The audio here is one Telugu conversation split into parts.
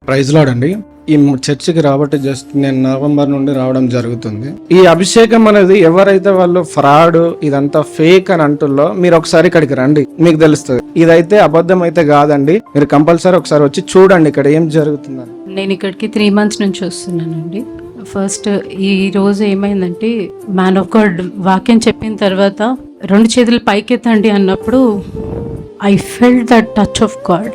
ప్రైజ్ లార్డ్ అండి. ఈ చర్చికి రాబట్టి జస్ట్ నేను నవంబర్ నుండి రావడం జరుగుతుంది. ఈ అభిషేకం అనేది ఎవరైతే వాళ్ళు ఫ్రాడ్ ఇదంతా ఫేక్ అని అంటుల్లో మీరు ఒకసారి ఇక్కడికి రండి, మీకు తెలుస్తుంది. ఇదైతే అబద్ధం అయితే కాదండి. మీరు కంపల్సరీ ఒకసారి వచ్చి చూడండి ఇక్కడ ఏం జరుగుతుందని. నేను ఇక్కడికి 3 months నుంచి వస్తున్నానండి. ఫస్ట్ ఈ రోజు ఏమైందంటే, మ్యాన్ ఆఫ్ గాడ్ వాక్యం చెప్పిన తర్వాత 2 చేతులు పైకెత్తండి అన్నప్పుడు I felt the touch of God.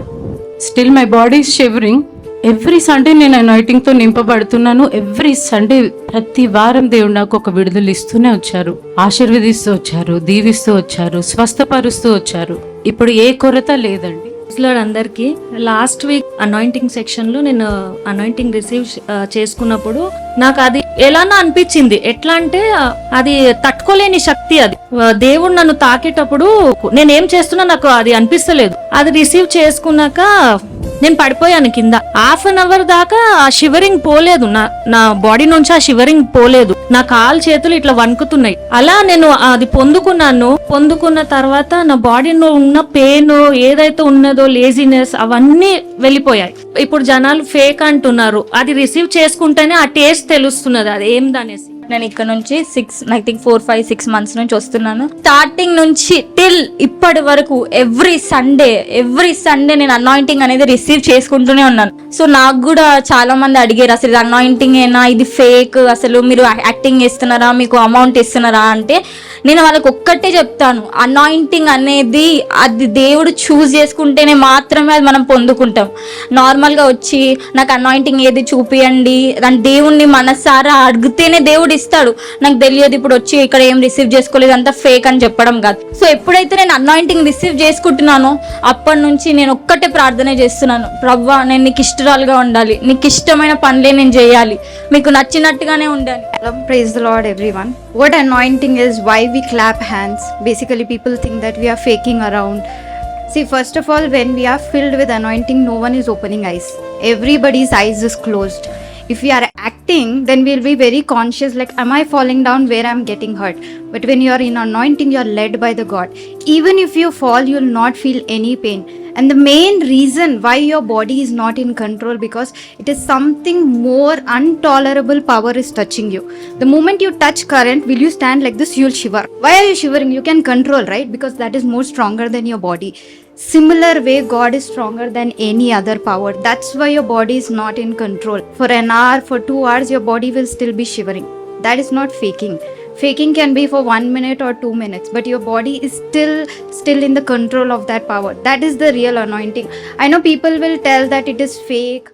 Still my body is shivering. Every Sunday నేను అనాయింటింగ్తో నింపబడుతున్నాను. ఎవ్రీ సండే ప్రతి వారం దేవుడు నాకు ఒక విడుదల ఇస్తూనే వచ్చారు, ఆశీర్వదిస్తూ వచ్చారు, దీవిస్తూ వచ్చారు, స్వస్థపరుస్తూ వచ్చారు. ఇప్పుడు ఏ కొరత లేదండి. అందరికి లాస్ట్ వీక్ అనాయింటింగ్ సెక్షన్ లో నేను అనాయింటింగ్ రిసీవ్ చేసుకున్నప్పుడు నాకు అది ఎలానో అనిపించింది. ఎట్లా అంటే అది తట్టుకోలేని శక్తి. అది దేవుడు నన్ను తాకేటప్పుడు నేనేం చేస్తున్నా నాకు అది అనిపిస్తలేదు. అది రిసీవ్ చేసుకున్నాక నేను పడిపోయాను కింద. 1/2 hour దాకా ఆ షివరింగ్ పోలేదు, నా బాడీ నుంచి ఆ షివరింగ్ పోలేదు. నా కాలు చేతులు ఇట్లా వణుకుతున్నాయి. అలా నేను అది పొందుకున్న తర్వాత నా బాడీలో ఉన్న పెయిన్ ఏదైతే ఉన్నదో, లేజినెస్, అవన్నీ వెళ్ళిపోయాయి. ఇప్పుడు జనాలు ఫేక్ అంటున్నారు. అది రిసీవ్ చేసుకుంటేనే ఆ టేస్ట్ తెలుస్తున్నది అది ఏందనేసి. నేను ఇక్కడ నుంచి 4, 5, 6 months నుంచి వస్తున్నాను. స్టార్టింగ్ నుంచి టిల్ ఇప్పటి వరకు ఎవ్రీ సండే నేను అనాయింటింగ్ అనేది రిసీవ్ చేసుకుంటూనే ఉన్నాను. సో నాకు కూడా చాలా మంది అడిగారు, అసలు ఇది అనాయింటింగ్ ఏనా, ఇది ఫేక్, అసలు మీరు యాక్టింగ్ చేస్తున్నారా, మీకు అమౌంట్ ఇస్తున్నారా అంటే నేను వాళ్ళకి ఒక్కటే చెప్తాను, అనాయింటింగ్ అనేది అది దేవుడు చూస్ చేసుకుంటేనే మాత్రమే అది మనం పొందుకుంటాం. నార్మల్గా వచ్చి నాకు అనాయింటింగ్ ఏది చూపియండి దాని దేవుణ్ణి మనసారా అడిగితేనే దేవుడు ఇస్తాడు. నాకు తెలియదు ఇప్పుడు వచ్చి ఇక్కడ ఏం రిసీవ్ చేసుకోలేదు అంతా ఫేక్ అని చెప్పడం కాదు. సో ఎప్పుడైతే నేను అనాయింటింగ్ రిసీవ్ చేసుకుంటున్నానో అప్పటి నుంచి నేను ఒక్కటే ప్రార్థన చేస్తున్నాను, ప్రవ్వా నేను నీకు ఇష్టరాలుగా ఉండాలి, నీకు ఇష్టమైన పనులే నేను చేయాలి, మీకు నచ్చినట్టుగానే ఉండాలి. Praise the Lord, everyone. What anointing is, why we clap hands. Basically people think that we are faking around. See, first of all, when we are filled with anointing, no one is opening eyes. Everybody's eyes is closed. If we are acting, then we'll be very conscious, like, am I falling down where I'm getting hurt? But when you are in anointing, you are led by the God. Even if you fall, you'll not feel any pain. And the main reason why your body is not in control, because it is something more intolerable power is touching you. The moment you touch current, will you stand like this, you'll shiver. Why are you shivering? You can control, right? Because that is more stronger than your body. Similar way, God is stronger than any other power. That's why your body is not in control. For an hour, for 2 hours, your body will still be shivering. That is not faking. Faking can be for 1 minute or 2 minutes, but your body is still in the control of that power. That is the real anointing. I know people will tell that it is fake.